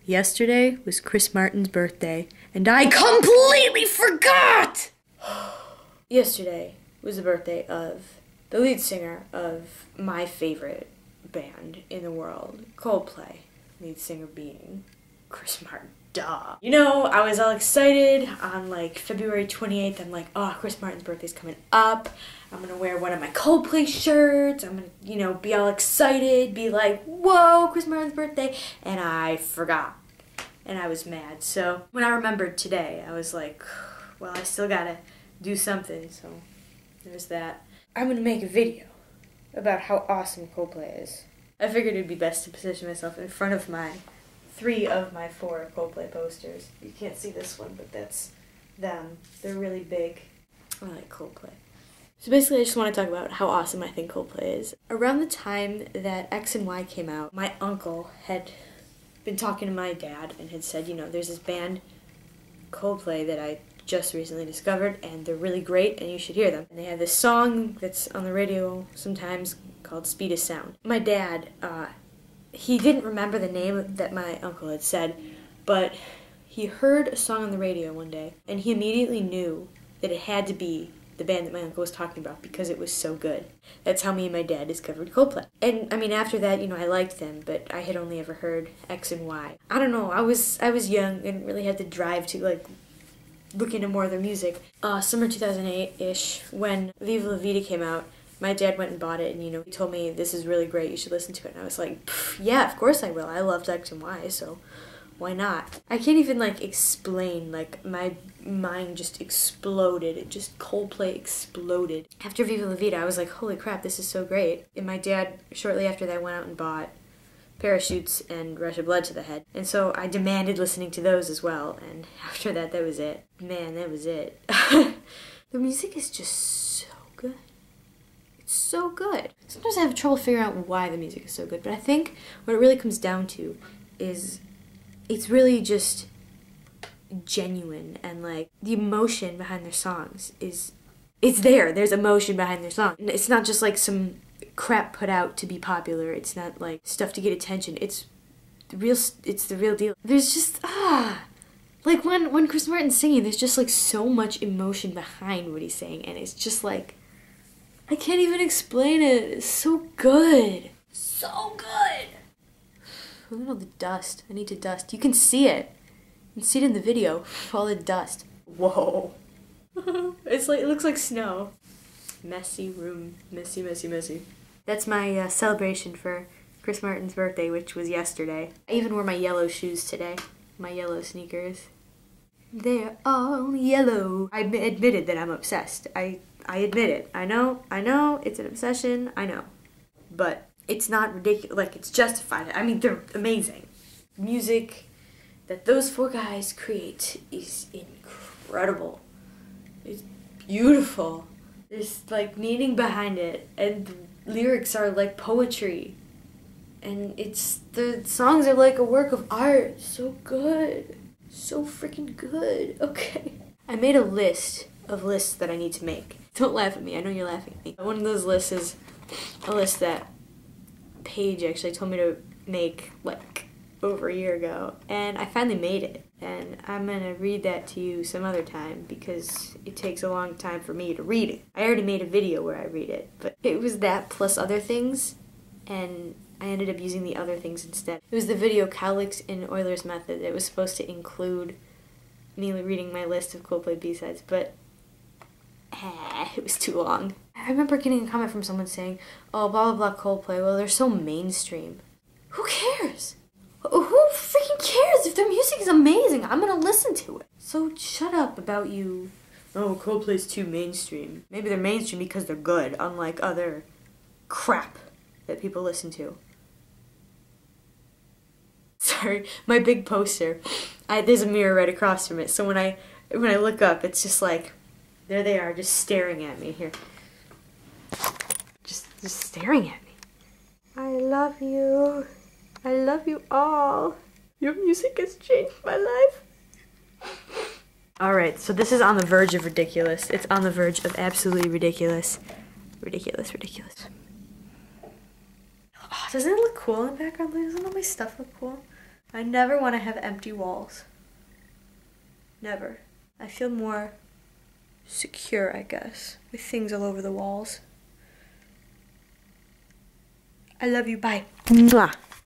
Yesterday was Chris Martin's birthday, and I completely forgot! Yesterday was the birthday of the lead singer of my favorite band in the world, Coldplay. Lead singer being Chris Martin. Duh. You know, I was all excited on like February 28th. I'm like, oh, Chris Martin's birthday's coming up. I'm gonna wear one of my Coldplay shirts. I'm gonna, you know, be all excited, be like, whoa, Chris Martin's birthday. And I forgot. And I was mad. So when I remembered today, I was like, well, I still gotta do something. So there's that. I'm gonna make a video about how awesome Coldplay is. I figured it'd be best to position myself in front of my 3 of my 4 Coldplay posters. You can't see this one, but that's them. They're really big. I like Coldplay. So basically, I just want to talk about how awesome I think Coldplay is. Around the time that X and Y came out, my uncle had been talking to my dad and had said, you know, there's this band, Coldplay, that I just recently discovered, and they're really great, and you should hear them. And they have this song that's on the radio sometimes called Speed of Sound. My dad, he didn't remember the name that my uncle had said, but he heard a song on the radio one day, and he immediately knew that it had to be the band that my uncle was talking about because it was so good. That's how me and my dad discovered Coldplay. And I mean, after that, you know, I liked them, but I had only ever heard X and Y. I don't know, I was young and didn't really have the drive to like look into more of their music. Summer 2008-ish, when Viva La Vida came out, my dad went and bought it, and, you know, he told me, this is really great, you should listen to it. And I was like, yeah, of course I will. I loved X and Y, so why not? I can't even, like, explain. Like, my mind just exploded. It just, Coldplay exploded. After Viva La Vida, I was like, holy crap, this is so great. And my dad, shortly after that, went out and bought Parachutes and Rush of Blood to the Head. And so I demanded listening to those as well. And after that, that was it. Man, that was it. The music is just so good. It's so good. Sometimes I have trouble figuring out why the music is so good, but I think what it really comes down to is it's really just genuine, and like the emotion behind their songs it's there. There's emotion behind their song. It's not just like some crap put out to be popular. It's not like stuff to get attention. It's the real deal. There's just like when Chris Martin's singing, there's just like so much emotion behind what he's saying, and it's just like I can't even explain it. It's so good. So good. Look at all the dust. I need to dust. You can see it. You can see it in the video. All the dust. Whoa. It's like, it looks like snow. Messy room. Messy, messy, messy. That's my celebration for Chris Martin's birthday, which was yesterday. I even wore my yellow shoes today. My yellow sneakers. They're all yellow. I admitted that I'm obsessed. I admit it. I know, it's an obsession, I know. But it's not ridiculous, like, it's justified. I mean, they're amazing. Music that those 4 guys create is incredible. It's beautiful. There's, like, meaning behind it, and the lyrics are like poetry. And the songs are like a work of art. So good. So freaking good. Okay. I made a list of lists that I need to make. Don't laugh at me. I know you're laughing at me. One of those lists is a list that Paige actually told me to make like over a year ago, and I finally made it. And I'm gonna read that to you some other time because it takes a long time for me to read it. I already made a video where I read it, but it was that plus other things, and I ended up using the other things instead. It was the video Cowlicks in Euler's Method. It was supposed to include me reading my list of Coldplay B-sides, but it was too long. I remember getting a comment from someone saying, oh, blah, blah, blah, Coldplay, well, they're so mainstream. Who cares? Who freaking cares? If their music is amazing, I'm gonna listen to it. So shut up about you, oh, Coldplay's too mainstream. Maybe they're mainstream because they're good, unlike other crap that people listen to. Sorry, my big poster, there's a mirror right across from it, so when I look up, it's just like, there they are, just staring at me here. Just staring at me. I love you. I love you all. Your music has changed my life. Alright, so this is on the verge of ridiculous. It's on the verge of absolutely ridiculous. Ridiculous, ridiculous. Oh, doesn't it look cool in the background? Doesn't all my stuff look cool? I never want to have empty walls. Never. I feel more secure, I guess, with things all over the walls. I love you. Bye. Mwah.